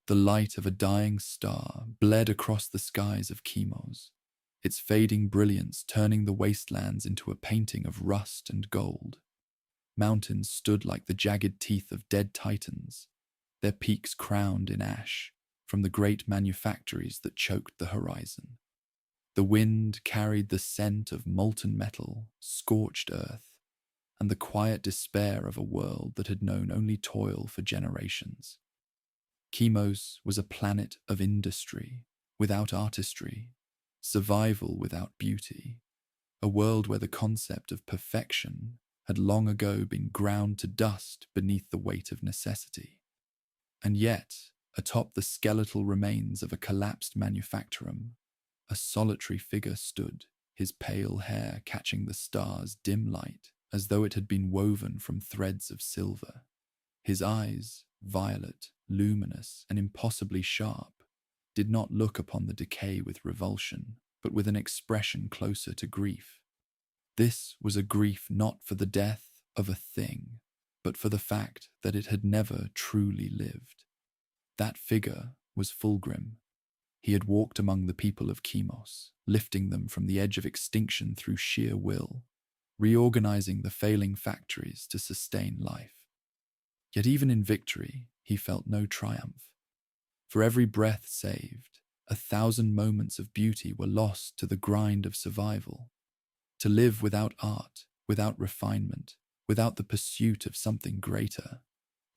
The light of a dying star bled across the skies of Chemos, its fading brilliance turning the wastelands into a painting of rust and gold. Mountains stood like the jagged teeth of dead titans, their peaks crowned in ash from the great manufactories that choked the horizon. The wind carried the scent of molten metal, scorched earth, and the quiet despair of a world that had known only toil for generations. Chemos was a planet of industry, without artistry, survival without beauty, a world where the concept of perfection had long ago been ground to dust beneath the weight of necessity. And yet, atop the skeletal remains of a collapsed manufactorum, a solitary figure stood, his pale hair catching the stars' dim light as though it had been woven from threads of silver. His eyes, violet, luminous, and impossibly sharp, did not look upon the decay with revulsion, but with an expression closer to grief. This was a grief not for the death of a thing, but for the fact that it had never truly lived. That figure was Fulgrim. He had walked among the people of Chemos, lifting them from the edge of extinction through sheer will, reorganizing the failing factories to sustain life. Yet even in victory, he felt no triumph. For every breath saved, 1,000 moments of beauty were lost to the grind of survival. To live without art, without refinement, without the pursuit of something greater,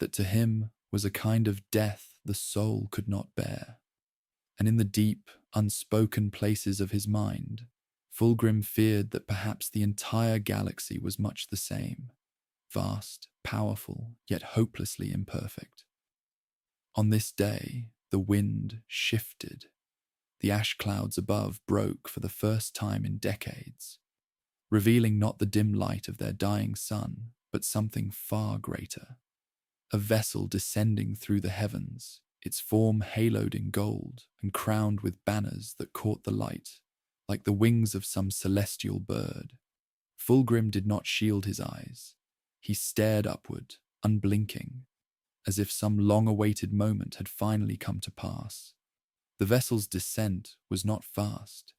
that to him was a kind of death the soul could not bear. And in the deep, unspoken places of his mind, Fulgrim feared that perhaps the entire galaxy was much the same, vast, powerful, yet hopelessly imperfect. On this day, the wind shifted. The ash clouds above broke for the first time in decades, revealing not the dim light of their dying sun, but something far greater. A vessel descending through the heavens, its form haloed in gold and crowned with banners that caught the light, like the wings of some celestial bird. Fulgrim did not shield his eyes. He stared upward, unblinking, as if some long-awaited moment had finally come to pass. The vessel's descent was not fast,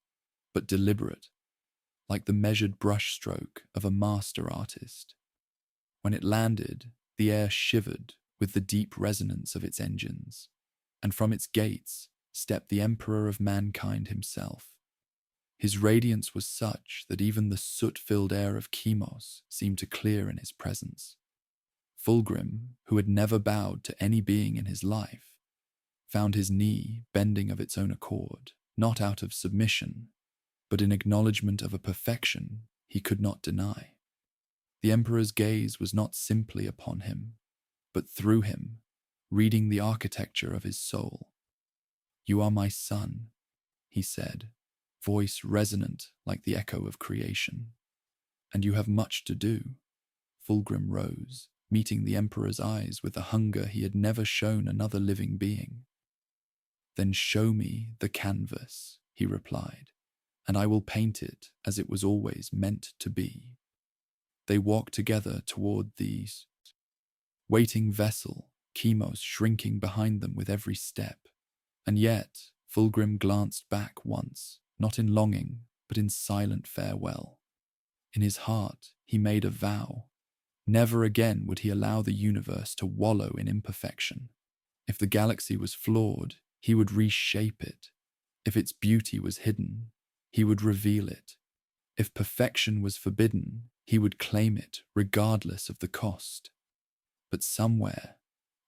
but deliberate, like the measured brushstroke of a master artist. When it landed, the air shivered with the deep resonance of its engines, and from its gates stepped the Emperor of mankind himself. His radiance was such that even the soot-filled air of Chemos seemed to clear in his presence. Fulgrim, who had never bowed to any being in his life, found his knee bending of its own accord, not out of submission, but in acknowledgement of a perfection he could not deny. The Emperor's gaze was not simply upon him, but through him, reading the architecture of his soul. "You are my son," he said, voice resonant like the echo of creation. "And you have much to do." Fulgrim rose, meeting the Emperor's eyes with a hunger he had never shown another living being. "Then show me the canvas," he replied, "and I will paint it as it was always meant to be." They walked together toward the waiting vessel, Chemos shrinking behind them with every step. And yet, Fulgrim glanced back once, not in longing, but in silent farewell. In his heart, he made a vow. Never again would he allow the universe to wallow in imperfection. If the galaxy was flawed, he would reshape it. If its beauty was hidden, he would reveal it. If perfection was forbidden, he would claim it regardless of the cost. But somewhere,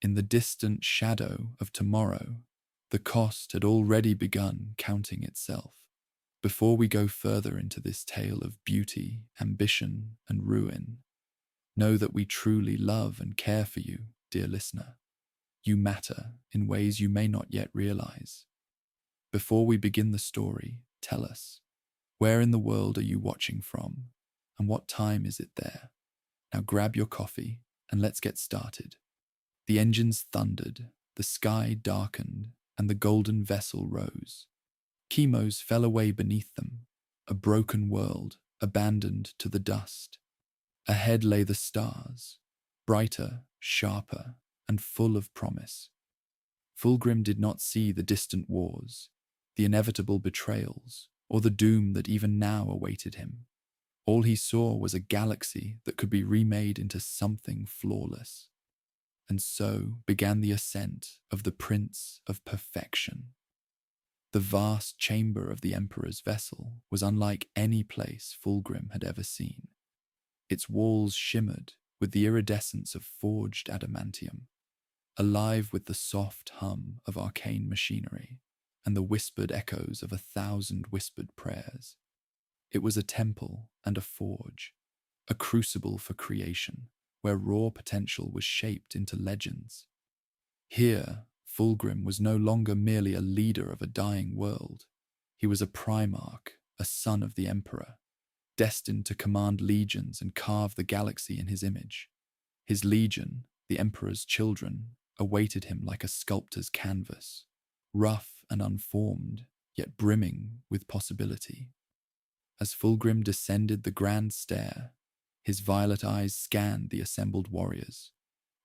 in the distant shadow of tomorrow, the cost had already begun counting itself. Before we go further into this tale of beauty, ambition, and ruin, know that we truly love and care for you, dear listener. You matter in ways you may not yet realize. Before we begin the story, tell us, where in the world are you watching from, and what time is it there? Now grab your coffee, and let's get started. The engines thundered, the sky darkened, and the golden vessel rose. Chemos fell away beneath them, a broken world abandoned to the dust. Ahead lay the stars, brighter, sharper, and full of promise. Fulgrim did not see the distant wars, the inevitable betrayals, or the doom that even now awaited him. All he saw was a galaxy that could be remade into something flawless. And so began the ascent of the Prince of Perfection. The vast chamber of the Emperor's vessel was unlike any place Fulgrim had ever seen. Its walls shimmered with the iridescence of forged adamantium, alive with the soft hum of arcane machinery and the whispered echoes of 1,000 whispered prayers. It was a temple and a forge, a crucible for creation, where raw potential was shaped into legends. Here, Fulgrim was no longer merely a leader of a dying world. He was a primarch, a son of the Emperor, destined to command legions and carve the galaxy in his image. His legion, the Emperor's children, awaited him like a sculptor's canvas, rough and unformed, yet brimming with possibility. As Fulgrim descended the grand stair, his violet eyes scanned the assembled warriors,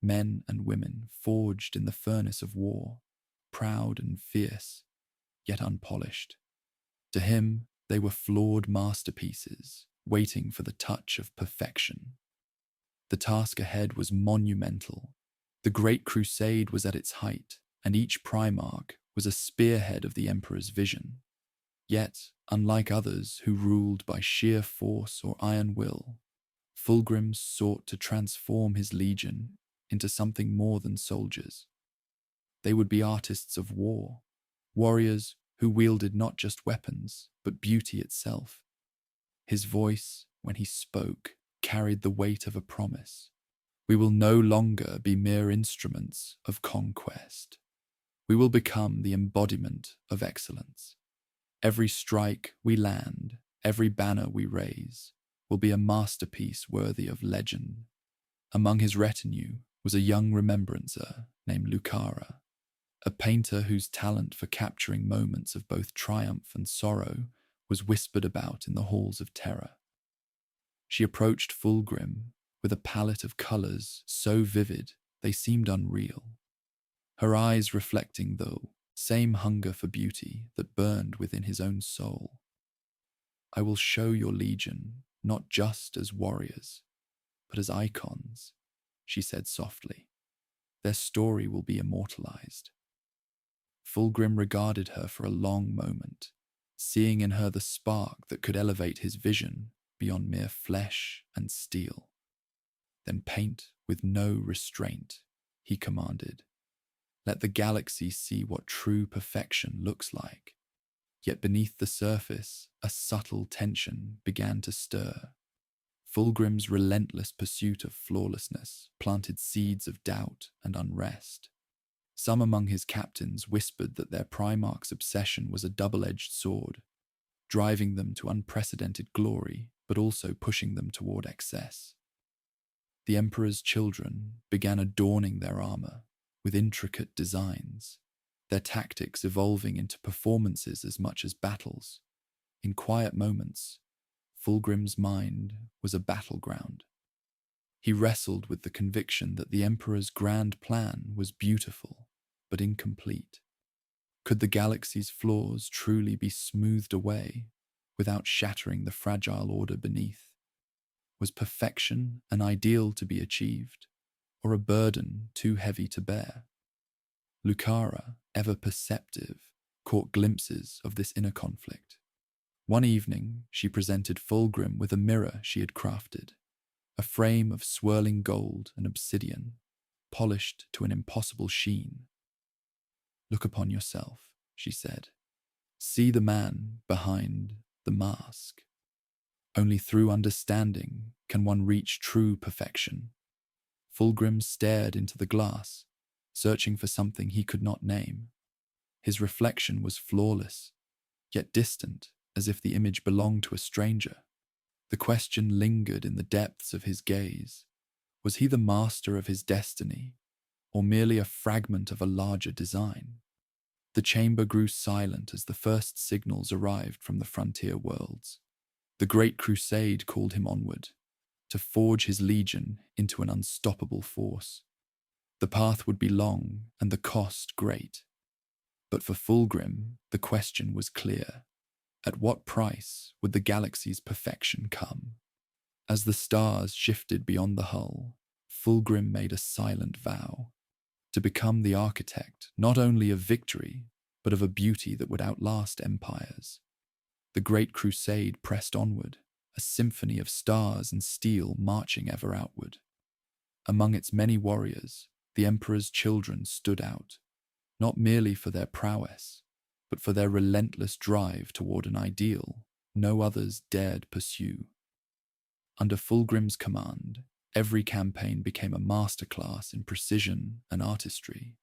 men and women forged in the furnace of war, proud and fierce, yet unpolished. To him, they were flawed masterpieces, waiting for the touch of perfection. The task ahead was monumental. The Great Crusade was at its height, and each primarch was a spearhead of the Emperor's vision. Yet, unlike others who ruled by sheer force or iron will, Fulgrim sought to transform his legion into something more than soldiers. They would be artists of war, warriors who wielded not just weapons, but beauty itself. His voice, when he spoke, carried the weight of a promise. We will no longer be mere instruments of conquest. We will become the embodiment of excellence. Every strike we land, every banner we raise, will be a masterpiece worthy of legend. Among his retinue was a young remembrancer named Lucara, a painter whose talent for capturing moments of both triumph and sorrow was whispered about in the halls of terror. She approached Fulgrim with a palette of colours so vivid they seemed unreal, her eyes reflecting the same hunger for beauty that burned within his own soul. I will show your legion not just as warriors, but as icons, she said softly. Their story will be immortalized. Fulgrim regarded her for a long moment, seeing in her the spark that could elevate his vision beyond mere flesh and steel. Then paint with no restraint, he commanded. Let the galaxy see what true perfection looks like. Yet beneath the surface, a subtle tension began to stir. Fulgrim's relentless pursuit of flawlessness planted seeds of doubt and unrest. Some among his captains whispered that their primarch's obsession was a double-edged sword, driving them to unprecedented glory, but also pushing them toward excess. The Emperor's children began adorning their armor with intricate designs, their tactics evolving into performances as much as battles. In quiet moments, Fulgrim's mind was a battleground. He wrestled with the conviction that the Emperor's grand plan was beautiful, but incomplete. Could the galaxy's flaws truly be smoothed away without shattering the fragile order beneath? Was perfection an ideal to be achieved, or a burden too heavy to bear? Lucara, ever perceptive, caught glimpses of this inner conflict. One evening, she presented Fulgrim with a mirror she had crafted, a frame of swirling gold and obsidian, polished to an impossible sheen. Look upon yourself, she said. See the man behind the mask. Only through understanding can one reach true perfection. Fulgrim stared into the glass, searching for something he could not name. His reflection was flawless, yet distant, as if the image belonged to a stranger. The question lingered in the depths of his gaze. Was he the master of his destiny, or merely a fragment of a larger design? The chamber grew silent as the first signals arrived from the frontier worlds. The Great Crusade called him onward, to forge his legion into an unstoppable force. The path would be long and the cost great, But for Fulgrim, the question was clear. At what price would the galaxy's perfection come? As the stars shifted beyond the hull, Fulgrim made a silent vow to become the architect not only of victory, but of a beauty that would outlast empires. The great crusade pressed onward, a symphony of stars and steel marching ever outward. Among its many warriors, the Emperor's children stood out, not merely for their prowess, but for their relentless drive toward an ideal no others dared pursue. Under Fulgrim's command, every campaign became a masterclass in precision and artistry,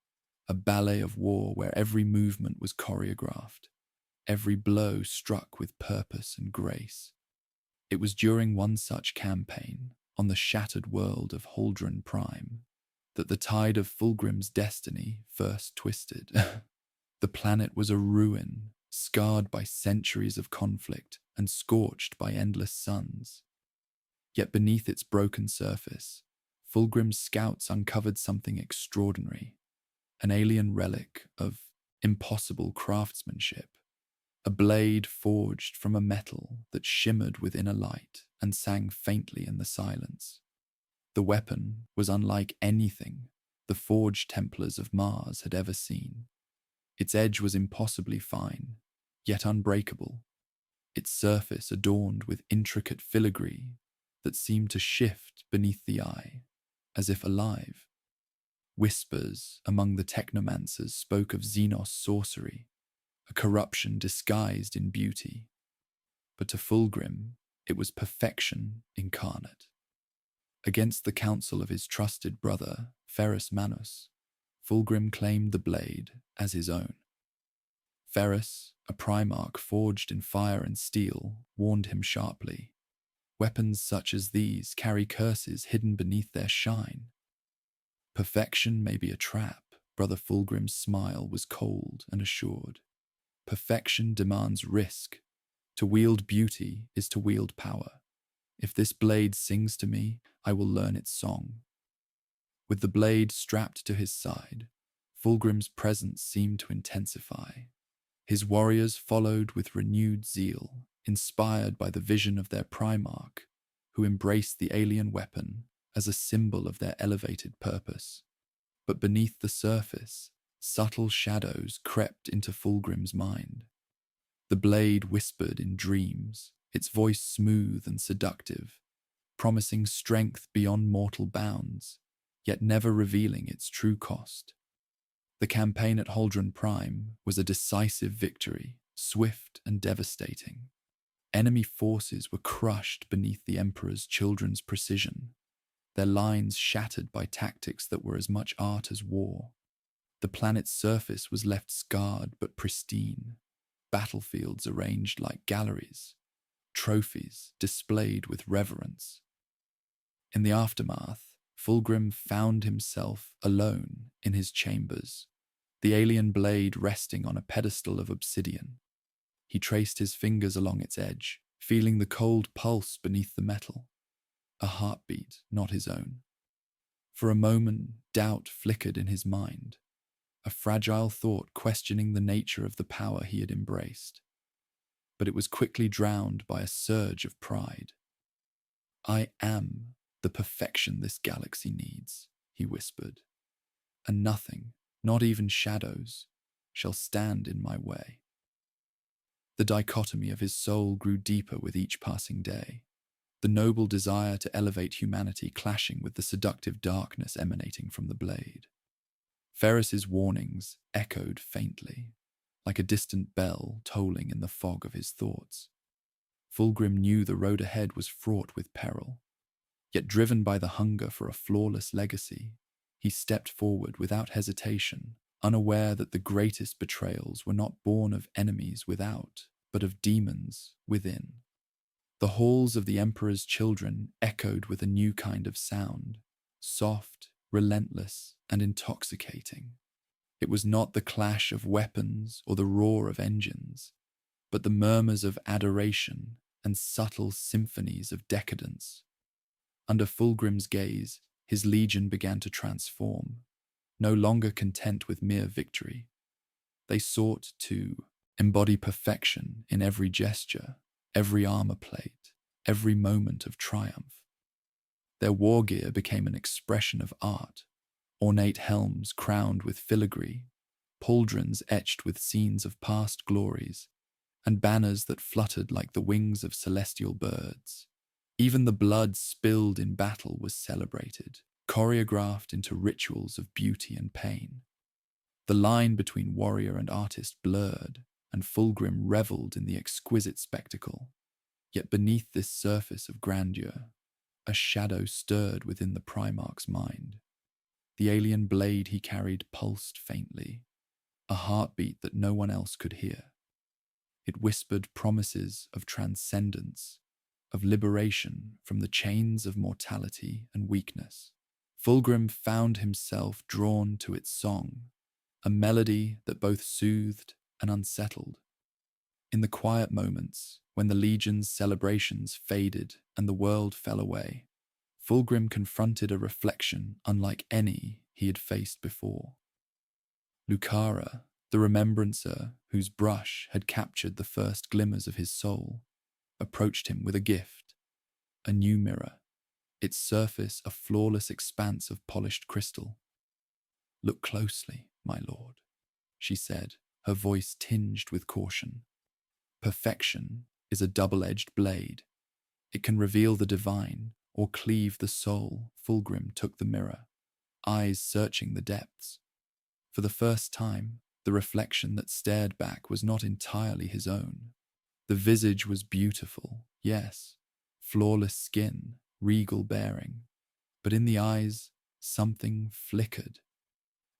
a ballet of war where every movement was choreographed, every blow struck with purpose and grace. It was during one such campaign, on the shattered world of Holdren Prime, that the tide of Fulgrim's destiny first twisted. The planet was a ruin, scarred by centuries of conflict and scorched by endless suns. Yet beneath its broken surface, Fulgrim's scouts uncovered something extraordinary, an alien relic of impossible craftsmanship, a blade forged from a metal that shimmered with inner light and sang faintly in the silence. The weapon was unlike anything the forged Templars of Mars had ever seen. Its edge was impossibly fine, yet unbreakable, its surface adorned with intricate filigree that seemed to shift beneath the eye, as if alive. Whispers among the technomancers spoke of Xenos sorcery, a corruption disguised in beauty. But to Fulgrim, it was perfection incarnate. Against the counsel of his trusted brother, Ferrus Manus, Fulgrim claimed the blade as his own. Ferrus, a primarch forged in fire and steel, warned him sharply. Weapons such as these carry curses hidden beneath their shine. Perfection may be a trap. Brother Fulgrim's smile was cold and assured. Perfection demands risk. To wield beauty is to wield power. If this blade sings to me, I will learn its song. With the blade strapped to his side, Fulgrim's presence seemed to intensify. His warriors followed with renewed zeal, inspired by the vision of their primarch, who embraced the alien weapon as a symbol of their elevated purpose. But beneath the surface, subtle shadows crept into Fulgrim's mind. The blade whispered in dreams, its voice smooth and seductive, promising strength beyond mortal bounds, yet never revealing its true cost. The campaign at Holdren Prime was a decisive victory, swift and devastating. Enemy forces were crushed beneath the Emperor's children's precision, their lines shattered by tactics that were as much art as war. The planet's surface was left scarred but pristine, battlefields arranged like galleries, trophies displayed with reverence. In the aftermath, Fulgrim found himself alone in his chambers, the alien blade resting on a pedestal of obsidian. He traced his fingers along its edge, feeling the cold pulse beneath the metal, a heartbeat not his own. For a moment, doubt flickered in his mind, a fragile thought questioning the nature of the power he had embraced. But it was quickly drowned by a surge of pride. "I am the perfection this galaxy needs," he whispered, "and nothing, not even shadows, shall stand in my way." The dichotomy of his soul grew deeper with each passing day, the noble desire to elevate humanity clashing with the seductive darkness emanating from the blade. Ferrus's warnings echoed faintly, like a distant bell tolling in the fog of his thoughts. Fulgrim knew the road ahead was fraught with peril, yet driven by the hunger for a flawless legacy, he stepped forward without hesitation, unaware that the greatest betrayals were not born of enemies without, but of demons within. The halls of the Emperor's children echoed with a new kind of sound, soft, relentless, and intoxicating. It was not the clash of weapons or the roar of engines, but the murmurs of adoration and subtle symphonies of decadence. Under Fulgrim's gaze, his legion began to transform, no longer content with mere victory. They sought to embody perfection in every gesture, every armor plate, every moment of triumph. Their war gear became an expression of art, ornate helms crowned with filigree, pauldrons etched with scenes of past glories, and banners that fluttered like the wings of celestial birds. Even the blood spilled in battle was celebrated, choreographed into rituals of beauty and pain. The line between warrior and artist blurred, and Fulgrim revelled in the exquisite spectacle. Yet beneath this surface of grandeur, a shadow stirred within the primarch's mind. The alien blade he carried pulsed faintly, a heartbeat that no one else could hear. It whispered promises of transcendence, of liberation from the chains of mortality and weakness. Fulgrim found himself drawn to its song, a melody that both soothed and unsettled. In the quiet moments, when the Legion's celebrations faded and the world fell away, Fulgrim confronted a reflection unlike any he had faced before. Lucara, the remembrancer whose brush had captured the first glimmers of his soul, approached him with a gift, a new mirror, its surface a flawless expanse of polished crystal. "Look closely, my lord," she said, her voice tinged with caution. "Perfection is a double-edged blade. It can reveal the divine or cleave the soul." Fulgrim took the mirror, eyes searching the depths. For the first time, the reflection that stared back was not entirely his own. The visage was beautiful, yes, flawless skin, regal bearing, but in the eyes, something flickered.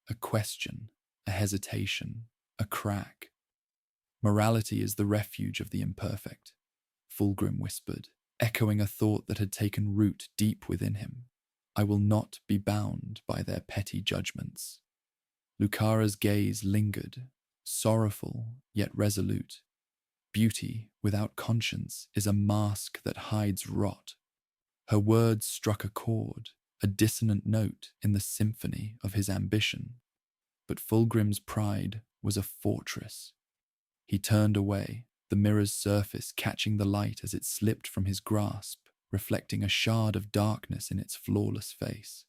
A question, a hesitation, a crack. "Morality is the refuge of the imperfect," Fulgrim whispered, echoing a thought that had taken root deep within him. "I will not be bound by their petty judgments." Lucara's gaze lingered, sorrowful yet resolute. Beauty without conscience is a mask that hides rot. Her words struck a chord, a dissonant note in the symphony of his ambition. But Fulgrim's pride was a fortress. He turned away, the mirror's surface catching the light as it slipped from his grasp, reflecting a shard of darkness in its flawless face.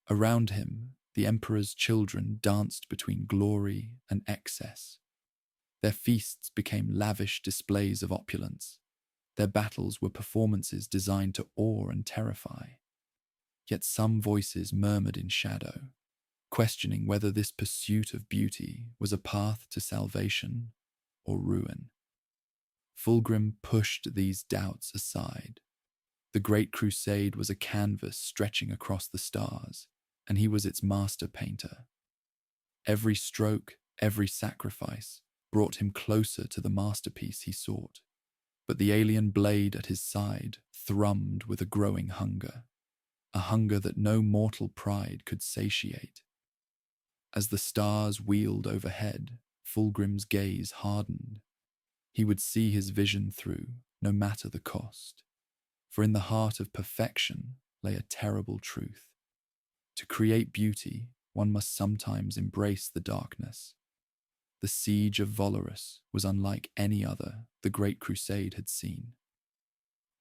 Around him, the Emperor's children danced between glory and excess. Their feasts became lavish displays of opulence. Their battles were performances designed to awe and terrify. Yet some voices murmured in shadow, questioning whether this pursuit of beauty was a path to salvation or ruin. Fulgrim pushed these doubts aside. The Great Crusade was a canvas stretching across the stars, and he was its master painter. Every stroke, every sacrifice brought him closer to the masterpiece he sought. But the alien blade at his side thrummed with a growing hunger, a hunger that no mortal pride could satiate. As the stars wheeled overhead, Fulgrim's gaze hardened. He would see his vision through, no matter the cost. For in the heart of perfection lay a terrible truth. To create beauty, one must sometimes embrace the darkness. The siege of Volarus was unlike any other the Great Crusade had seen.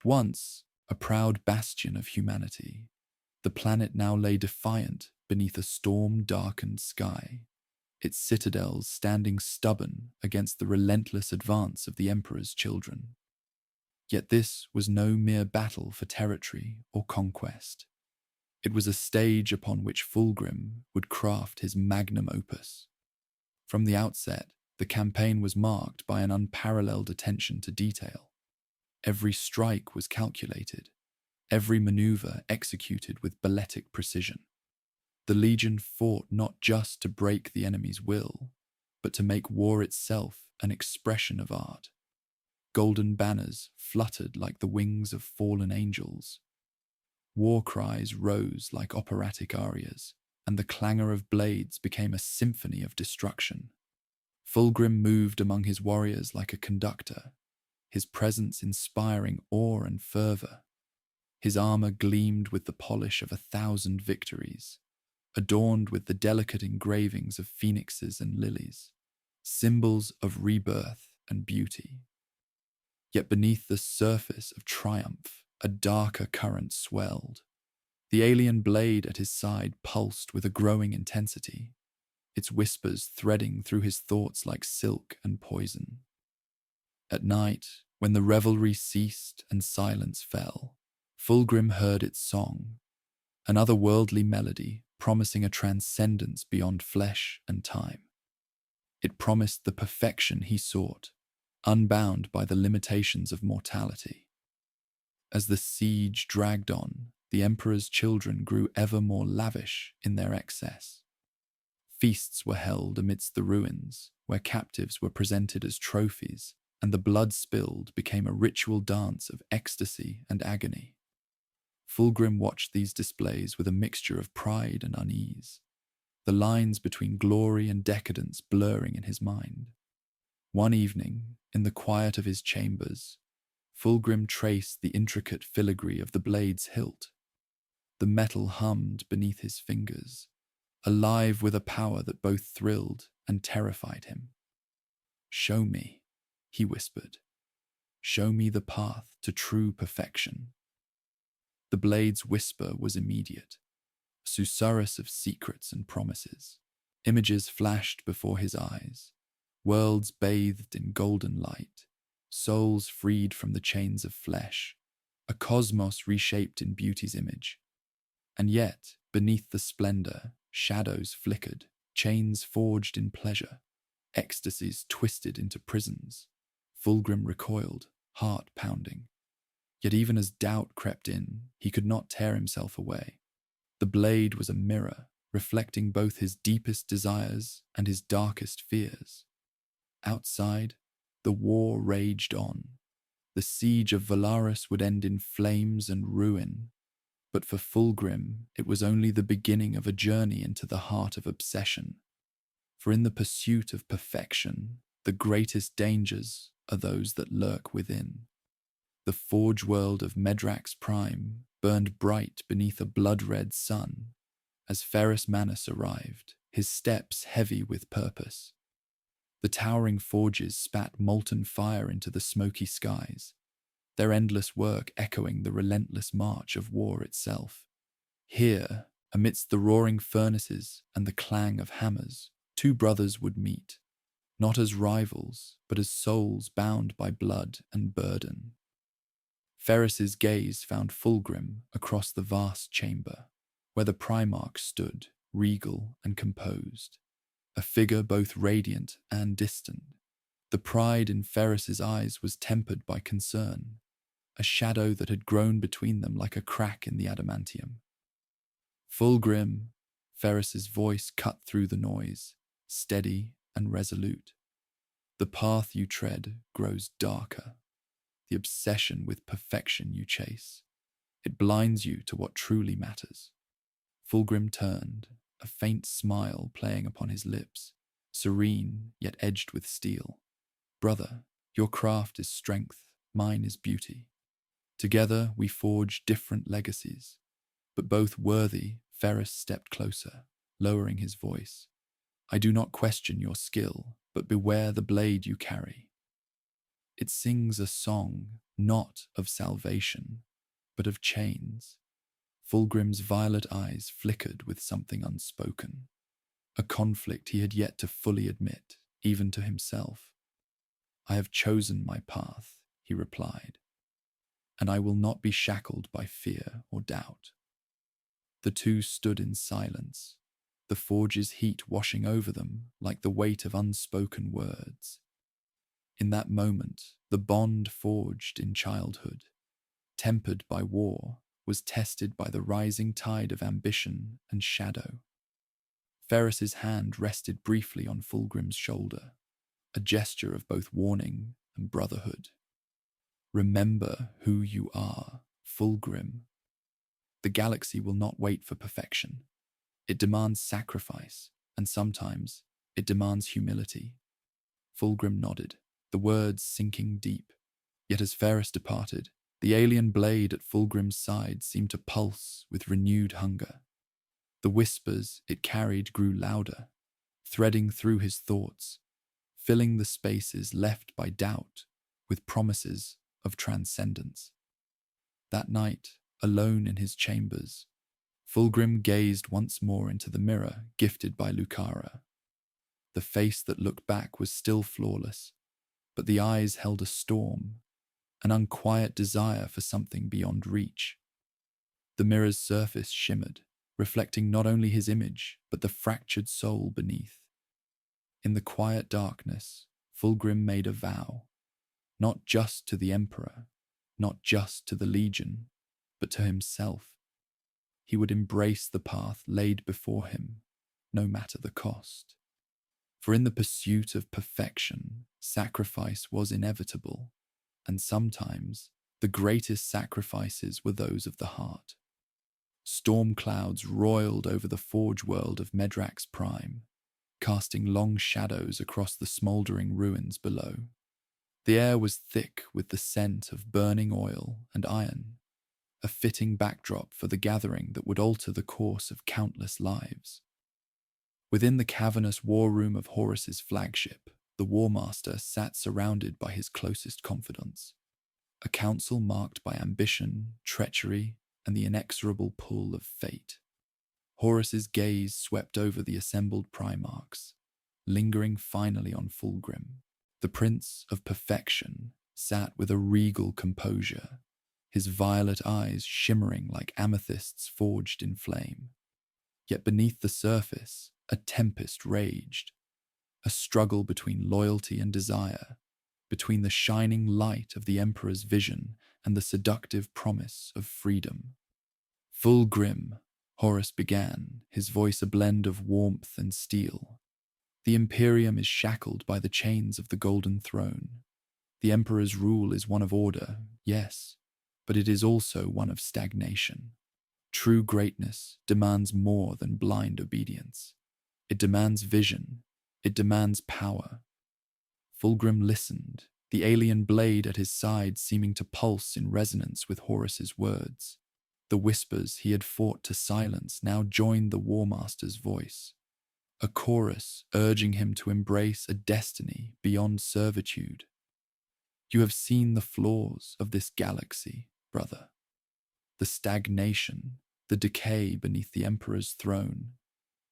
Once a proud bastion of humanity, the planet now lay defiant beneath a storm-darkened sky, its citadels standing stubborn against the relentless advance of the Emperor's children. Yet this was no mere battle for territory or conquest. It was a stage upon which Fulgrim would craft his magnum opus. From the outset, the campaign was marked by an unparalleled attention to detail. Every strike was calculated, every maneuver executed with balletic precision. The Legion fought not just to break the enemy's will, but to make war itself an expression of art. Golden banners fluttered like the wings of fallen angels. War cries rose like operatic arias, and the clangor of blades became a symphony of destruction. Fulgrim moved among his warriors like a conductor, his presence inspiring awe and fervor. His armor gleamed with the polish of 1,000 victories, adorned with the delicate engravings of phoenixes and lilies. symbols of rebirth and beauty. Yet beneath the surface of triumph, a darker current swelled. The alien blade at his side pulsed with a growing intensity, its whispers threading through his thoughts like silk and poison. At night, when the revelry ceased and silence fell, Fulgrim heard its song, an otherworldly melody promising a transcendence beyond flesh and time. It promised the perfection he sought, unbound by the limitations of mortality. As the siege dragged on, the Emperor's children grew ever more lavish in their excess. Feasts were held amidst the ruins, where captives were presented as trophies, and the blood spilled became a ritual dance of ecstasy and agony. Fulgrim watched these displays with a mixture of pride and unease, the lines between glory and decadence blurring in his mind. One evening, in the quiet of his chambers, Fulgrim traced the intricate filigree of the blade's hilt. The metal hummed beneath his fingers, alive with a power that both thrilled and terrified him. "Show me," he whispered. "Show me the path to true perfection." The blade's whisper was immediate, a susurrus of secrets and promises. Images flashed before his eyes, worlds bathed in golden light, souls freed from the chains of flesh, a cosmos reshaped in beauty's image. And yet, beneath the splendor, shadows flickered, chains forged in pleasure, ecstasies twisted into prisons. Fulgrim recoiled, heart pounding. Yet even as doubt crept in, he could not tear himself away. The blade was a mirror, reflecting both his deepest desires and his darkest fears. Outside, the war raged on. The siege of Valaris would end in flames and ruin. But for Fulgrim, it was only the beginning of a journey into the heart of obsession. For in the pursuit of perfection, the greatest dangers are those that lurk within. The forge world of Medrax Prime burned bright beneath a blood-red sun as Ferrus Manus arrived, his steps heavy with purpose. The towering forges spat molten fire into the smoky skies, their endless work echoing the relentless march of war itself. Here, amidst the roaring furnaces and the clang of hammers, two brothers would meet, not as rivals, but as souls bound by blood and burden. Ferris's gaze found Fulgrim across the vast chamber, where the primarch stood, regal and composed, a figure both radiant and distant. The pride in Ferris's eyes was tempered by concern, a shadow that had grown between them like a crack in the adamantium. "Fulgrim," Ferris's voice cut through the noise, steady and resolute. "The path you tread grows darker. The obsession with perfection you chase, it blinds you to what truly matters." Fulgrim turned, a faint smile playing upon his lips, serene yet edged with steel. "Brother, your craft is strength, mine is beauty. Together we forge different legacies, but both worthy." Ferris stepped closer, lowering his voice. "I do not question your skill, but beware the blade you carry. It sings a song not of salvation, but of chains." Fulgrim's violet eyes flickered with something unspoken, a conflict he had yet to fully admit, even to himself. "I have chosen my path," he replied, "and I will not be shackled by fear or doubt." The two stood in silence, the forge's heat washing over them like the weight of unspoken words. In that moment, the bond forged in childhood, tempered by war, was tested by the rising tide of ambition and shadow. Ferris's hand rested briefly on Fulgrim's shoulder, a gesture of both warning and brotherhood. "Remember who you are, Fulgrim. The galaxy will not wait for perfection. It demands sacrifice, and sometimes it demands humility." Fulgrim nodded, the words sinking deep. Yet as Ferris departed, the alien blade at Fulgrim's side seemed to pulse with renewed hunger. The whispers it carried grew louder, threading through his thoughts. filling the spaces left by doubt with promises of transcendence. That night, alone in his chambers, Fulgrim gazed once more into the mirror gifted by Lucara. The face that looked back was still flawless, but the eyes held a storm, an unquiet desire for something beyond reach. The mirror's surface shimmered, reflecting not only his image, but the fractured soul beneath. In the quiet darkness, Fulgrim made a vow, not just to the Emperor, not just to the Legion, but to himself. He would embrace the path laid before him, no matter the cost. For in the pursuit of perfection, sacrifice was inevitable, and sometimes the greatest sacrifices were those of the heart. Storm clouds roiled over the forge world of Medrax Prime, casting long shadows across the smouldering ruins below. The air was thick with the scent of burning oil and iron, a fitting backdrop for the gathering that would alter the course of countless lives. Within the cavernous war room of Horus's flagship, the War Master sat surrounded by his closest confidants, a council marked by ambition, treachery, and the inexorable pull of fate. Horus's gaze swept over the assembled primarchs, lingering finally on Fulgrim. The Prince of Perfection sat with a regal composure, his violet eyes shimmering like amethysts forged in flame. Yet beneath the surface, a tempest raged, a struggle between loyalty and desire, between the shining light of the Emperor's vision and the seductive promise of freedom. Fulgrim, Horus began, his voice a blend of warmth and steel. The Imperium is shackled by the chains of the Golden Throne. The Emperor's rule is one of order, yes, but it is also one of stagnation. True greatness demands more than blind obedience. It demands vision. It demands power. Fulgrim listened, the alien blade at his side seeming to pulse in resonance with Horus's words. The whispers he had fought to silence now joined the War Master's voice, a chorus urging him to embrace a destiny beyond servitude. You have seen the flaws of this galaxy, brother. The stagnation, the decay beneath the Emperor's throne.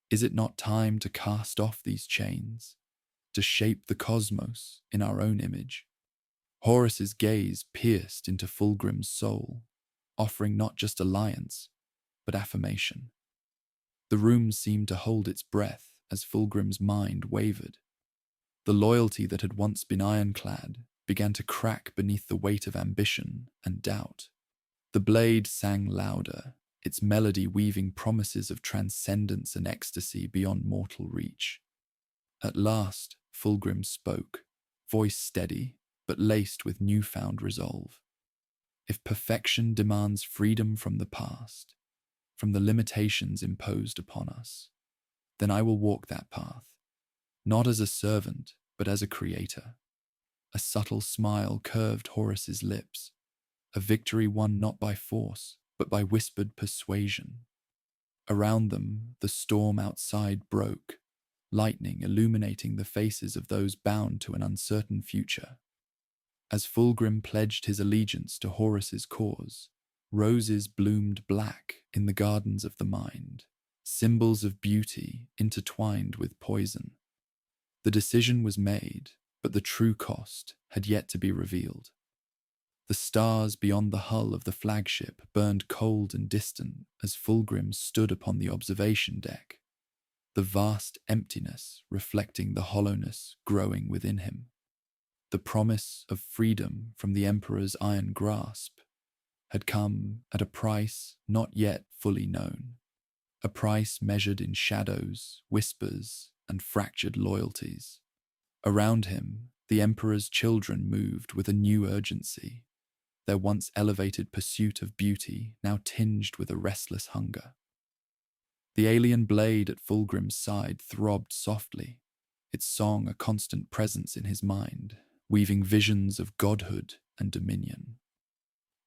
Is it not time to cast off these chains, to shape the cosmos in our own image? Horus's gaze pierced into Fulgrim's soul, offering not just alliance, but affirmation. The room seemed to hold its breath as Fulgrim's mind wavered. The loyalty that had once been ironclad began to crack beneath the weight of ambition and doubt. The blade sang louder, its melody weaving promises of transcendence and ecstasy beyond mortal reach. At last, Fulgrim spoke, voice steady, but laced with newfound resolve. If perfection demands freedom from the past, from the limitations imposed upon us, then I will walk that path, not as a servant, but as a creator. A subtle smile curved Horus's lips, a victory won not by force, but by whispered persuasion. Around them, the storm outside broke, lightning illuminating the faces of those bound to an uncertain future. As Fulgrim pledged his allegiance to Horus's cause, roses bloomed black in the gardens of the mind, symbols of beauty intertwined with poison. The decision was made, but the true cost had yet to be revealed. The stars beyond the hull of the flagship burned cold and distant as Fulgrim stood upon the observation deck, the vast emptiness reflecting the hollowness growing within him. The promise of freedom from the Emperor's iron grasp had come at a price not yet fully known, a price measured in shadows, whispers, and fractured loyalties. Around him, the Emperor's children moved with a new urgency, their once elevated pursuit of beauty now tinged with a restless hunger. The alien blade at Fulgrim's side throbbed softly, its song a constant presence in his mind, weaving visions of godhood and dominion.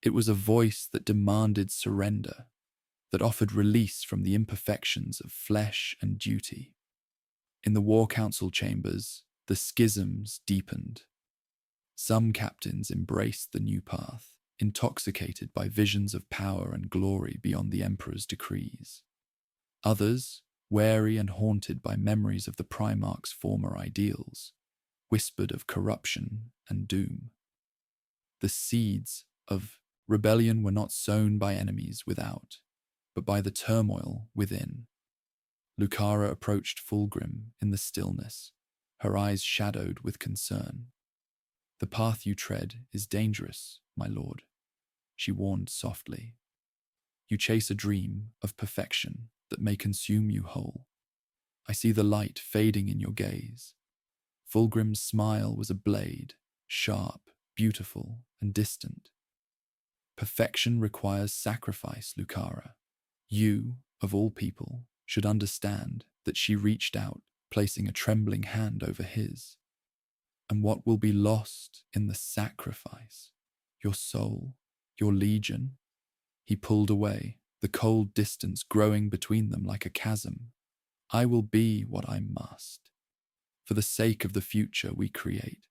It was a voice that demanded surrender, that offered release from the imperfections of flesh and duty. In the War Council chambers, The schisms deepened. Some captains embraced the new path, intoxicated by visions of power and glory beyond the Emperor's decrees. Others, wary and haunted by memories of the Primarch's former ideals, whispered of corruption and doom. The seeds of rebellion were not sown by enemies without, but by the turmoil within. Lucara approached Fulgrim in the stillness, her eyes shadowed with concern. "The path you tread is dangerous, my lord," she warned softly. "You chase a dream of perfection that may consume you whole. I see the light fading in your gaze." Fulgrim's smile was a blade, sharp, beautiful, and distant. "Perfection requires sacrifice, Lucara. You, of all people, should understand that." She reached out, placing a trembling hand over his. "And what will be lost in the sacrifice? Your soul, your legion?" He pulled away, the cold distance growing between them like a chasm. "I will be what I must, for the sake of the future we create."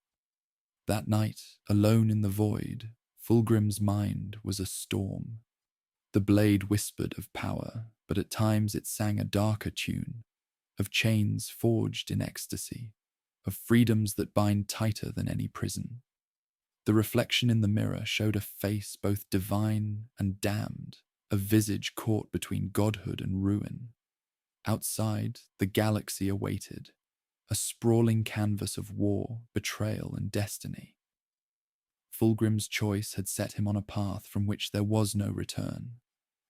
That night, alone in the void, Fulgrim's mind was a storm. The blade whispered of power, but at times it sang a darker tune, of chains forged in ecstasy, of freedoms that bind tighter than any prison. The reflection in the mirror showed a face both divine and damned, a visage caught between godhood and ruin. Outside, the galaxy awaited, a sprawling canvas of war, betrayal, and destiny. Fulgrim's choice had set him on a path from which there was no return,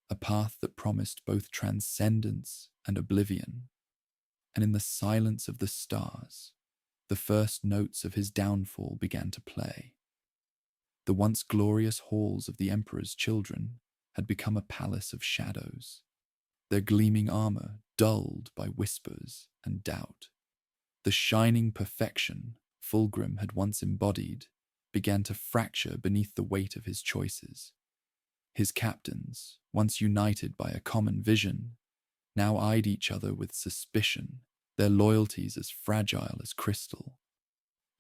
a path that promised both transcendence and oblivion. And in the silence of the stars, the first notes of his downfall began to play. The once glorious halls of the Emperor's children had become a palace of shadows, their gleaming armor dulled by whispers and doubt. The shining perfection Fulgrim had once embodied began to fracture beneath the weight of his choices. His captains, once united by a common vision, now eyed each other with suspicion, their loyalties as fragile as crystal.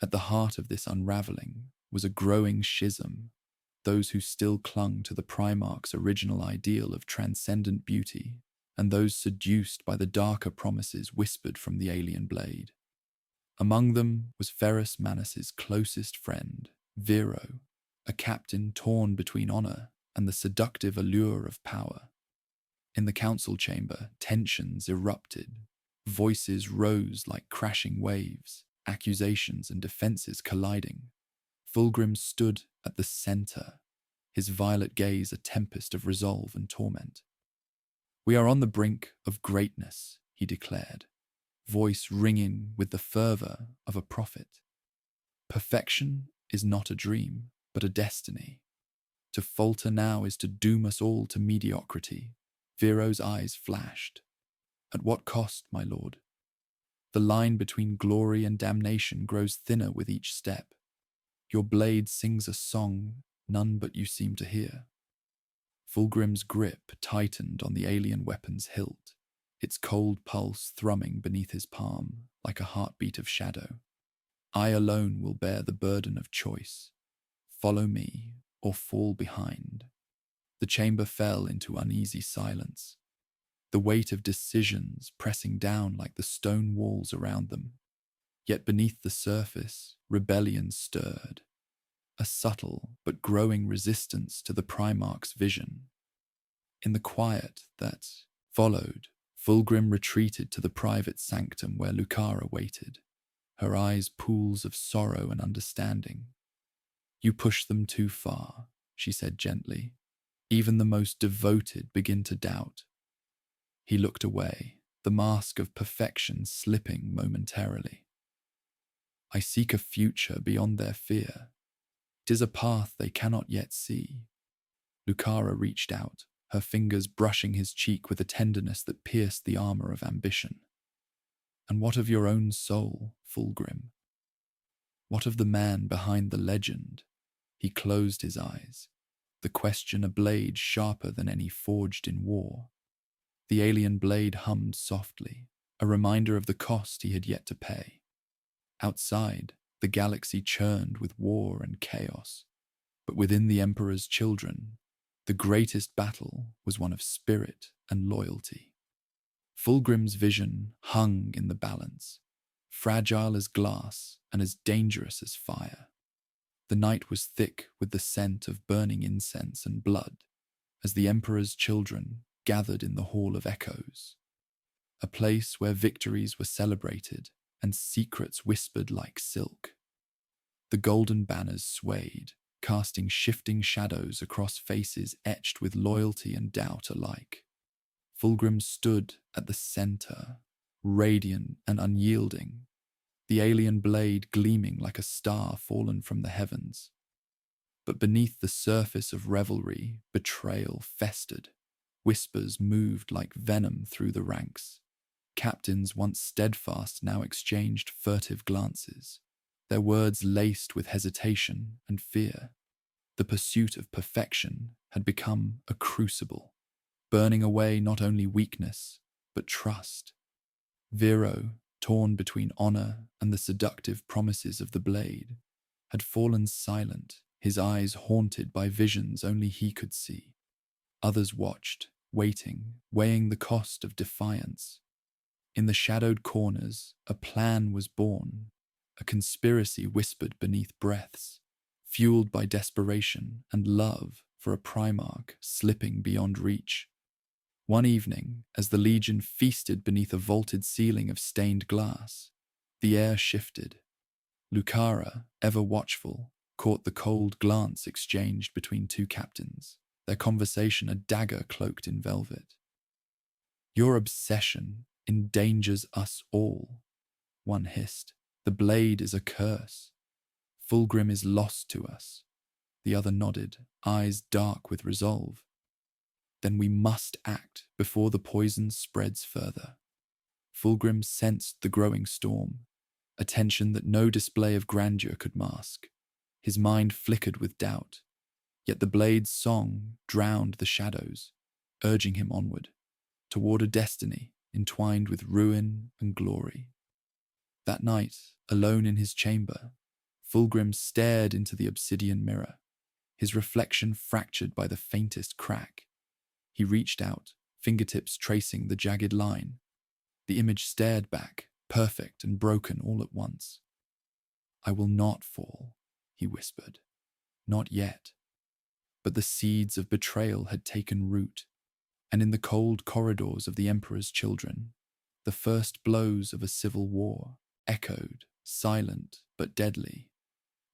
At the heart of this unraveling was a growing schism, those who still clung to the Primarch's original ideal of transcendent beauty, and those seduced by the darker promises whispered from the alien blade. Among them was Ferrus Manus's closest friend, Vero, a captain torn between honor and the seductive allure of power. In the council chamber, tensions erupted. Voices rose like crashing waves, accusations and defenses colliding. Fulgrim stood at the center, his violet gaze a tempest of resolve and torment. "We are on the brink of greatness," he declared, voice ringing with the fervor of a prophet. "Perfection is not a dream, but a destiny. To falter now is to doom us all to mediocrity." Vero's eyes flashed. "At what cost, my lord?" "The line between glory and damnation grows thinner with each step. Your blade sings a song none but you seem to hear." Fulgrim's grip tightened on the alien weapon's hilt, its cold pulse thrumming beneath his palm like a heartbeat of shadow. "I alone will bear the burden of choice. Follow me or fall behind." The chamber fell into uneasy silence, the weight of decisions pressing down like the stone walls around them. Yet beneath the surface, rebellion stirred, a subtle but growing resistance to the Primarch's vision. In the quiet that followed, Fulgrim retreated to the private sanctum where Lucara waited, her eyes pools of sorrow and understanding. "You push them too far," she said gently. "Even the most devoted begin to doubt." He looked away, the mask of perfection slipping momentarily. "I seek a future beyond their fear. 'Tis a path they cannot yet see." Lucara reached out, her fingers brushing his cheek with a tenderness that pierced the armor of ambition. "And what of your own soul, Fulgrim? What of the man behind the legend?" He closed his eyes, the question a blade sharper than any forged in war. The alien blade hummed softly, a reminder of the cost he had yet to pay. Outside, the galaxy churned with war and chaos. But within the Emperor's children, the greatest battle was one of spirit and loyalty. Fulgrim's vision hung in the balance, fragile as glass and as dangerous as fire. The night was thick with the scent of burning incense and blood as the Emperor's children gathered in the Hall of Echoes, a place where victories were celebrated and secrets whispered like silk. The golden banners swayed, casting shifting shadows across faces etched with loyalty and doubt alike. Fulgrim stood at the center, radiant and unyielding, the alien blade gleaming like a star fallen from the heavens. But beneath the surface of revelry, betrayal festered. Whispers moved like venom through the ranks. Captains once steadfast now exchanged furtive glances, their words laced with hesitation and fear. The pursuit of perfection had become a crucible, burning away not only weakness, but trust. Vero, torn between honor and the seductive promises of the blade, had fallen silent, his eyes haunted by visions only he could see. Others watched, waiting, weighing the cost of defiance. In the shadowed corners, a plan was born, a conspiracy whispered beneath breaths, fueled by desperation and love for a primarch slipping beyond reach. One evening, as the Legion feasted beneath a vaulted ceiling of stained glass, the air shifted. Lucara, ever watchful, caught the cold glance exchanged between two captains, their conversation a dagger cloaked in velvet. "Your obsession endangers us all," one hissed. "The blade is a curse. Fulgrim is lost to us." The other nodded, eyes dark with resolve. "Then we must act before the poison spreads further." Fulgrim sensed the growing storm, a tension that no display of grandeur could mask. His mind flickered with doubt, yet the blade's song drowned the shadows, urging him onward, toward a destiny entwined with ruin and glory. That night, alone in his chamber, Fulgrim stared into the obsidian mirror, his reflection fractured by the faintest crack. He reached out, fingertips tracing the jagged line. The image stared back, perfect and broken all at once. "I will not fall," he whispered. "Not yet." But the seeds of betrayal had taken root, and in the cold corridors of the Emperor's children, the first blows of a civil war echoed, silent but deadly.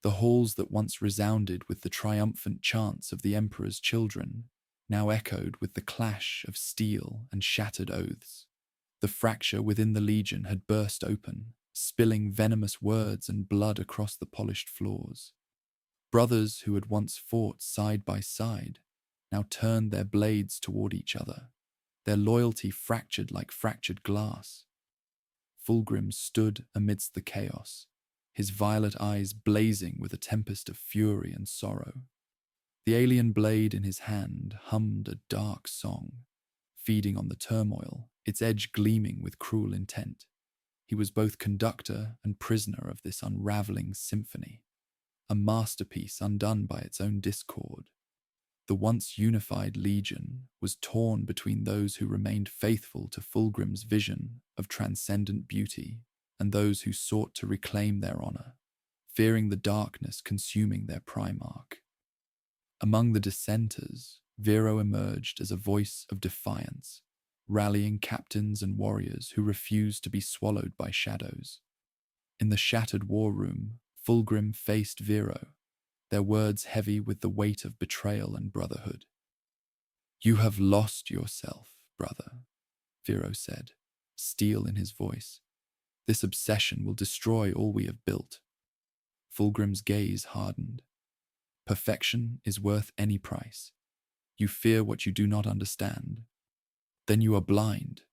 The halls that once resounded with the triumphant chants of the Emperor's children now echoed with the clash of steel and shattered oaths. The fracture within the Legion had burst open, spilling venomous words and blood across the polished floors. Brothers who had once fought side by side now turned their blades toward each other, their loyalty fractured like fractured glass. Fulgrim stood amidst the chaos, his violet eyes blazing with a tempest of fury and sorrow. The alien blade in his hand hummed a dark song, feeding on the turmoil, its edge gleaming with cruel intent. He was both conductor and prisoner of this unraveling symphony, a masterpiece undone by its own discord. The once unified Legion was torn between those who remained faithful to Fulgrim's vision of transcendent beauty and those who sought to reclaim their honor, fearing the darkness consuming their primarch. Among the dissenters, Vero emerged as a voice of defiance, rallying captains and warriors who refused to be swallowed by shadows. In the shattered war room, Fulgrim faced Vero, their words heavy with the weight of betrayal and brotherhood. "You have lost yourself, brother," Vero said, steel in his voice. "This obsession will destroy all we have built." Fulgrim's gaze hardened. "Perfection is worth any price. You fear what you do not understand." "Then you are blind,"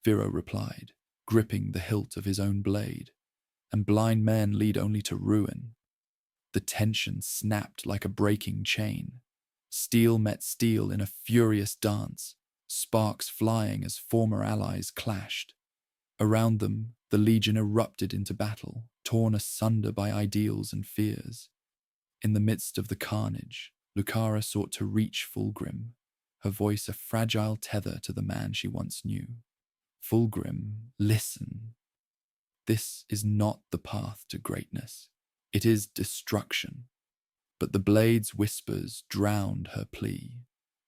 Vero replied, gripping the hilt of his own blade. "And blind men lead only to ruin." The tension snapped like a breaking chain. Steel met steel in a furious dance, sparks flying as former allies clashed. Around them, the Legion erupted into battle, torn asunder by ideals and fears. In the midst of the carnage, Lucara sought to reach Fulgrim, her voice a fragile tether to the man she once knew. Fulgrim, listen. This is not the path to greatness. It is destruction. But the blade's whispers drowned her plea,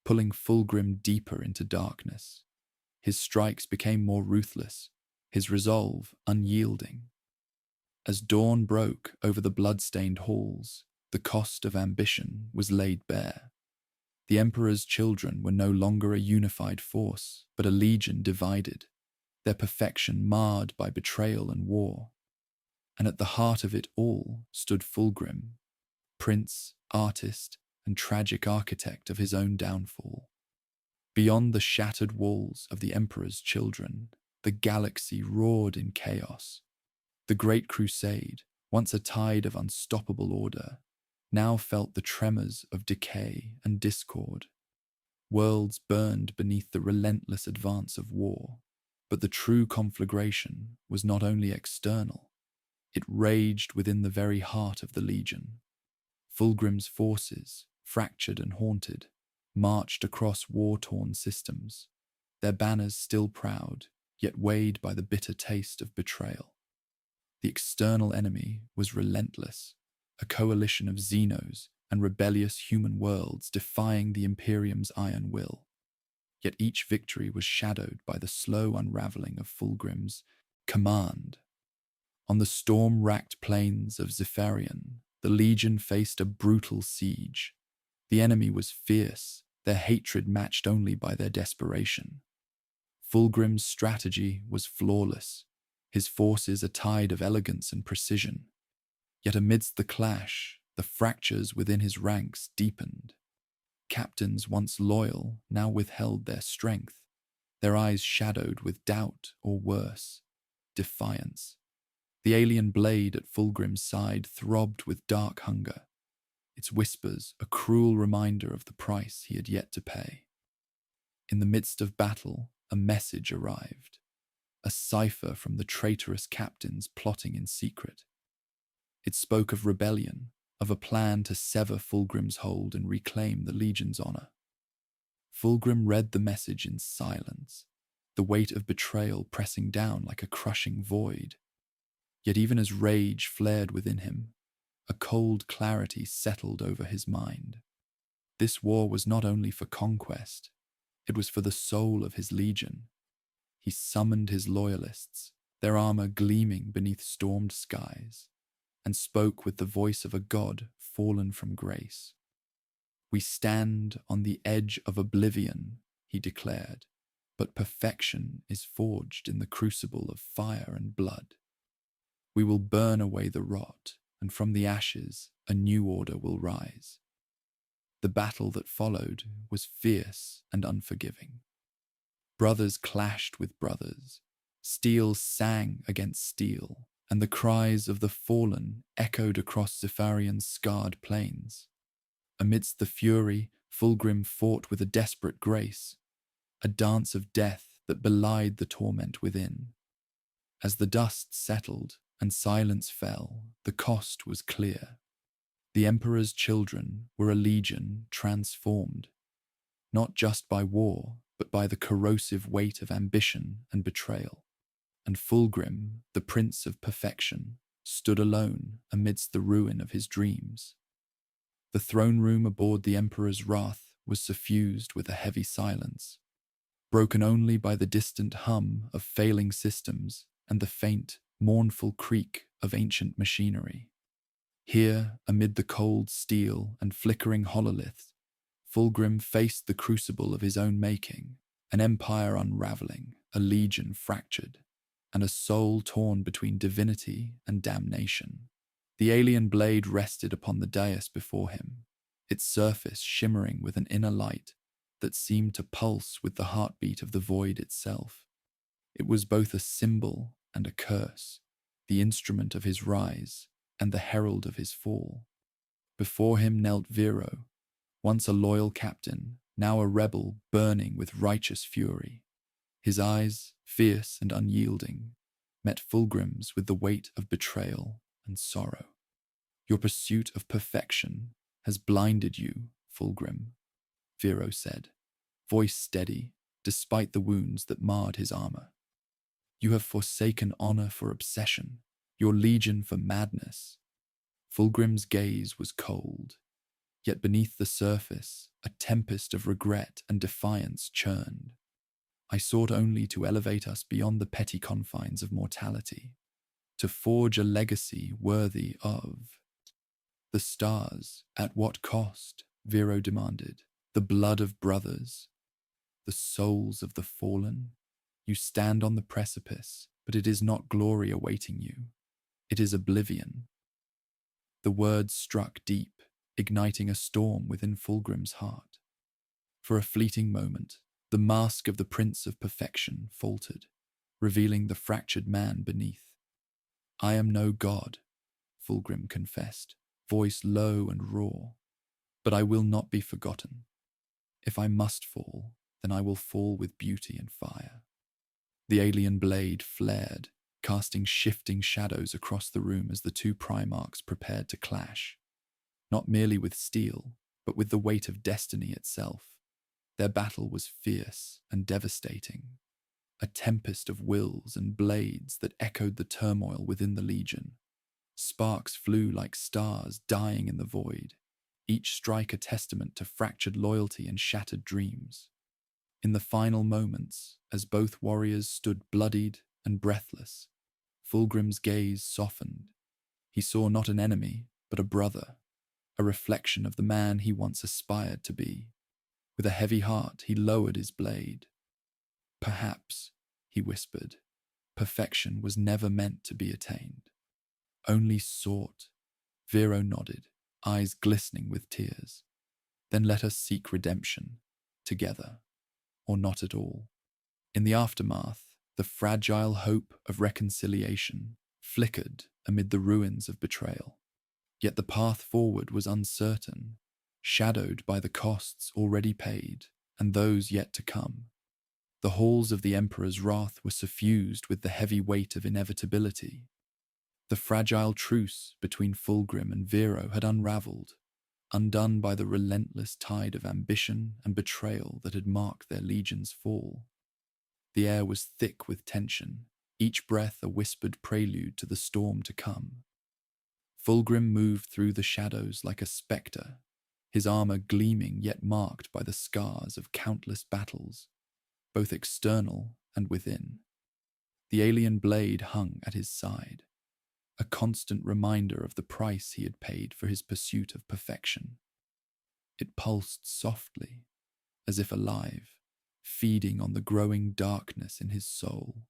pulling Fulgrim deeper into darkness. His strikes became more ruthless, his resolve unyielding. As dawn broke over the blood-stained halls, the cost of ambition was laid bare. The Emperor's children were no longer a unified force, but a legion divided, their perfection marred by betrayal and war. And at the heart of it all stood Fulgrim, prince, artist, and tragic architect of his own downfall. Beyond the shattered walls of the Emperor's children, the galaxy roared in chaos. The Great Crusade, once a tide of unstoppable order, now felt the tremors of decay and discord. Worlds burned beneath the relentless advance of war, but the true conflagration was not only external, it raged within the very heart of the Legion. Fulgrim's forces, fractured and haunted, marched across war-torn systems, their banners still proud, yet weighed by the bitter taste of betrayal. The external enemy was relentless, a coalition of Xenos and rebellious human worlds defying the Imperium's iron will. Yet each victory was shadowed by the slow unraveling of Fulgrim's command. On the storm-racked plains of Zephyrian, the Legion faced a brutal siege. The enemy was fierce, their hatred matched only by their desperation. Fulgrim's strategy was flawless, his forces a tide of elegance and precision. Yet amidst the clash, the fractures within his ranks deepened. Captains once loyal now withheld their strength, their eyes shadowed with doubt or worse, defiance. The alien blade at Fulgrim's side throbbed with dark hunger, its whispers a cruel reminder of the price he had yet to pay. In the midst of battle, a message arrived, a cipher from the traitorous captains plotting in secret. It spoke of rebellion, of a plan to sever Fulgrim's hold and reclaim the Legion's honor. Fulgrim read the message in silence, the weight of betrayal pressing down like a crushing void. Yet even as rage flared within him, a cold clarity settled over his mind. This war was not only for conquest, it was for the soul of his Legion. He summoned his loyalists, their armor gleaming beneath stormed skies, and spoke with the voice of a god fallen from grace. "We stand on the edge of oblivion," he declared, "but perfection is forged in the crucible of fire and blood. We will burn away the rot, and from the ashes a new order will rise." The battle that followed was fierce and unforgiving. Brothers clashed with brothers, steel sang against steel, and the cries of the fallen echoed across Zephyrian's scarred plains. Amidst the fury, Fulgrim fought with a desperate grace, a dance of death that belied the torment within. As the dust settled and silence fell, the cost was clear. The Emperor's children were a legion transformed, not just by war, but by the corrosive weight of ambition and betrayal. And Fulgrim, the Prince of Perfection, stood alone amidst the ruin of his dreams. The throne room aboard the Emperor's wrath was suffused with a heavy silence, broken only by the distant hum of failing systems and the faint, mournful creak of ancient machinery. Here, amid the cold steel and flickering hololiths, Fulgrim faced the crucible of his own making, an empire unraveling, a legion fractured, and a soul torn between divinity and damnation. The alien blade rested upon the dais before him, its surface shimmering with an inner light that seemed to pulse with the heartbeat of the void itself. It was both a symbol and a curse, the instrument of his rise and the herald of his fall. Before him knelt Vero, once a loyal captain, now a rebel burning with righteous fury. His eyes, fierce and unyielding, met Fulgrim's with the weight of betrayal, and sorrow. Your pursuit of perfection has blinded you, Fulgrim, Vero said, voice steady, despite the wounds that marred his armor. You have forsaken honor for obsession, your legion for madness. Fulgrim's gaze was cold, yet beneath the surface, a tempest of regret and defiance churned. I sought only to elevate us beyond the petty confines of mortality, to forge a legacy worthy of the stars. At what cost? Vero demanded. The blood of brothers, the souls of the fallen. You stand on the precipice, but it is not glory awaiting you. It is oblivion. The words struck deep, igniting a storm within Fulgrim's heart. For a fleeting moment, the mask of the Prince of Perfection faltered, revealing the fractured man beneath. I am no god, Fulgrim confessed, voice low and raw, but I will not be forgotten. If I must fall, then I will fall with beauty and fire. The alien blade flared, casting shifting shadows across the room as the two primarchs prepared to clash, not merely with steel, but with the weight of destiny itself. Their battle was fierce and devastating, a tempest of wills and blades that echoed the turmoil within the legion. Sparks flew like stars dying in the void, each strike a testament to fractured loyalty and shattered dreams. In the final moments, as both warriors stood bloodied and breathless, Fulgrim's gaze softened. He saw not an enemy, but a brother, a reflection of the man he once aspired to be. With a heavy heart, he lowered his blade. Perhaps, he whispered, perfection was never meant to be attained, only sought. Vero nodded, eyes glistening with tears. Then let us seek redemption, together, or not at all. In the aftermath, the fragile hope of reconciliation flickered amid the ruins of betrayal. Yet the path forward was uncertain, shadowed by the costs already paid and those yet to come. The halls of the Emperor's wrath were suffused with the heavy weight of inevitability. The fragile truce between Fulgrim and Vero had unraveled, undone by the relentless tide of ambition and betrayal that had marked their legion's fall. The air was thick with tension, each breath a whispered prelude to the storm to come. Fulgrim moved through the shadows like a spectre, his armor gleaming yet marked by the scars of countless battles, both external and within. The alien blade hung at his side, a constant reminder of the price he had paid for his pursuit of perfection. It pulsed softly, as if alive, feeding on the growing darkness in his soul.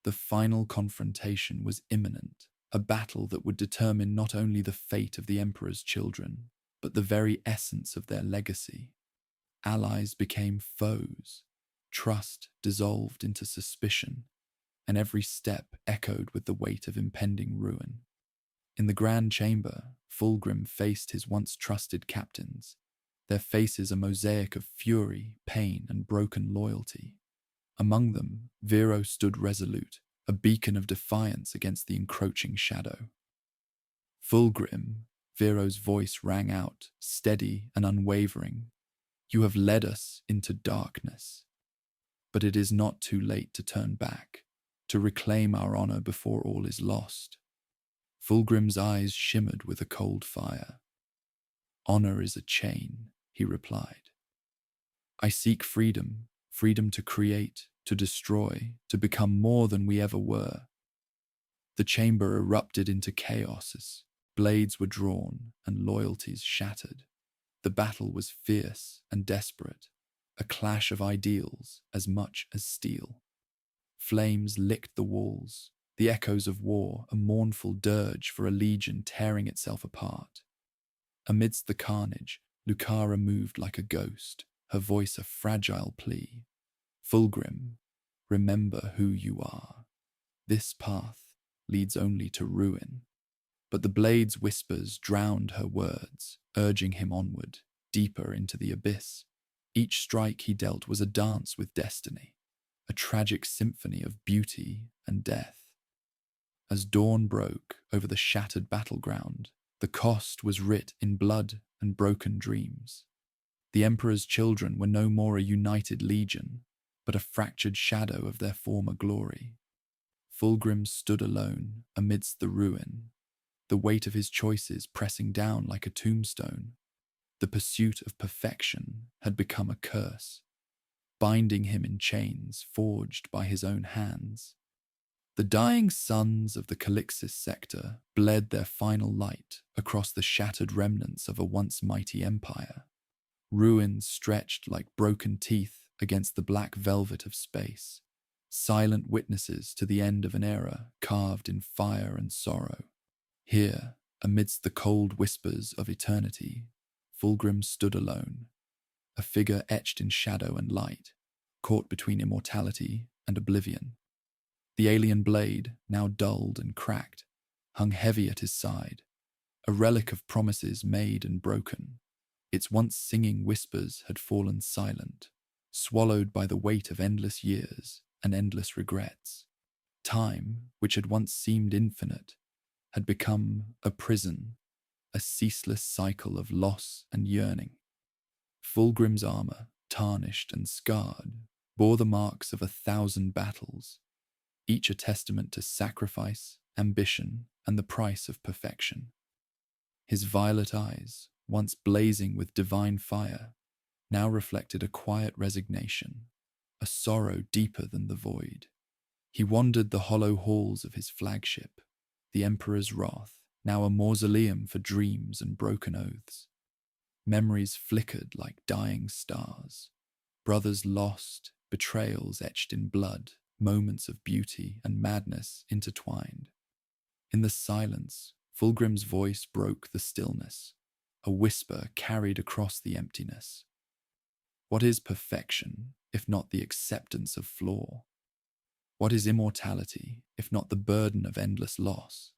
The final confrontation was imminent, a battle that would determine not only the fate of the Emperor's children, but the very essence of their legacy. Allies became foes, trust dissolved into suspicion, and every step echoed with the weight of impending ruin. In the Grand Chamber, Fulgrim faced his once trusted captains, their faces a mosaic of fury, pain, and broken loyalty. Among them, Vero stood resolute, a beacon of defiance against the encroaching shadow. Fulgrim, Vero's voice rang out, steady and unwavering. You have led us into darkness, but it is not too late to turn back, to reclaim our honor before all is lost. Fulgrim's eyes shimmered with a cold fire. Honor is a chain, he replied. I seek freedom, freedom to create, to destroy, to become more than we ever were. The chamber erupted into chaos as blades were drawn and loyalties shattered. The battle was fierce and desperate, a clash of ideals as much as steel. Flames licked the walls, the echoes of war, a mournful dirge for a legion tearing itself apart. Amidst the carnage, Lucara moved like a ghost, her voice a fragile plea. Fulgrim, remember who you are. This path leads only to ruin. But the blade's whispers drowned her words, urging him onward, deeper into the abyss. Each strike he dealt was a dance with destiny, a tragic symphony of beauty and death. As dawn broke over the shattered battleground, the cost was writ in blood and broken dreams. The Emperor's children were no more a united legion, but a fractured shadow of their former glory. Fulgrim stood alone amidst the ruin, the weight of his choices pressing down like a tombstone. The pursuit of perfection had become a curse, binding him in chains forged by his own hands. The dying suns of the Calixis sector bled their final light across the shattered remnants of a once mighty empire. Ruins stretched like broken teeth against the black velvet of space, silent witnesses to the end of an era carved in fire and sorrow. Here, amidst the cold whispers of eternity, Fulgrim stood alone, a figure etched in shadow and light, caught between immortality and oblivion. The alien blade, now dulled and cracked, hung heavy at his side, a relic of promises made and broken. Its once singing whispers had fallen silent, swallowed by the weight of endless years and endless regrets. Time, which had once seemed infinite, had become a prison, a ceaseless cycle of loss and yearning. Fulgrim's armor, tarnished and scarred, bore the marks of 1,000 battles, each a testament to sacrifice, ambition, and the price of perfection. His violet eyes, once blazing with divine fire, now reflected a quiet resignation, a sorrow deeper than the void. He wandered the hollow halls of his flagship, the Emperor's Wrath, now a mausoleum for dreams and broken oaths. Memories flickered like dying stars. Brothers lost, betrayals etched in blood, moments of beauty and madness intertwined. In the silence, Fulgrim's voice broke the stillness, a whisper carried across the emptiness. What is perfection, if not the acceptance of flaw? What is immortality, if not the burden of endless loss?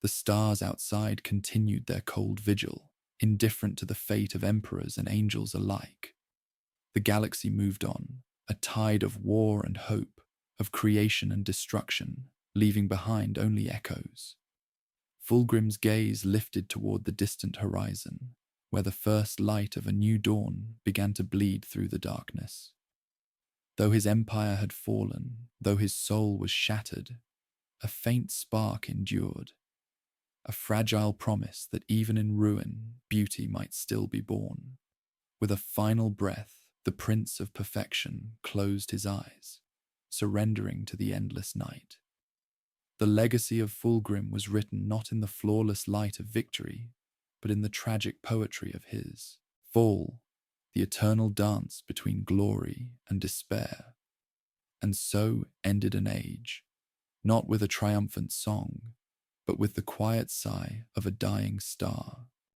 The stars outside continued their cold vigil, indifferent to the fate of emperors and angels alike. The galaxy moved on, a tide of war and hope, of creation and destruction, leaving behind only echoes. Fulgrim's gaze lifted toward the distant horizon, where the first light of a new dawn began to bleed through the darkness. Though his empire had fallen, though his soul was shattered, a faint spark endured, a fragile promise that even in ruin, beauty might still be born. With a final breath, the Prince of Perfection closed his eyes, surrendering to the endless night. The legacy of Fulgrim was written not in the flawless light of victory, but in the tragic poetry of his fall, the eternal dance between glory and despair. And so ended an age, not with a triumphant song, but with the quiet sigh of a dying star.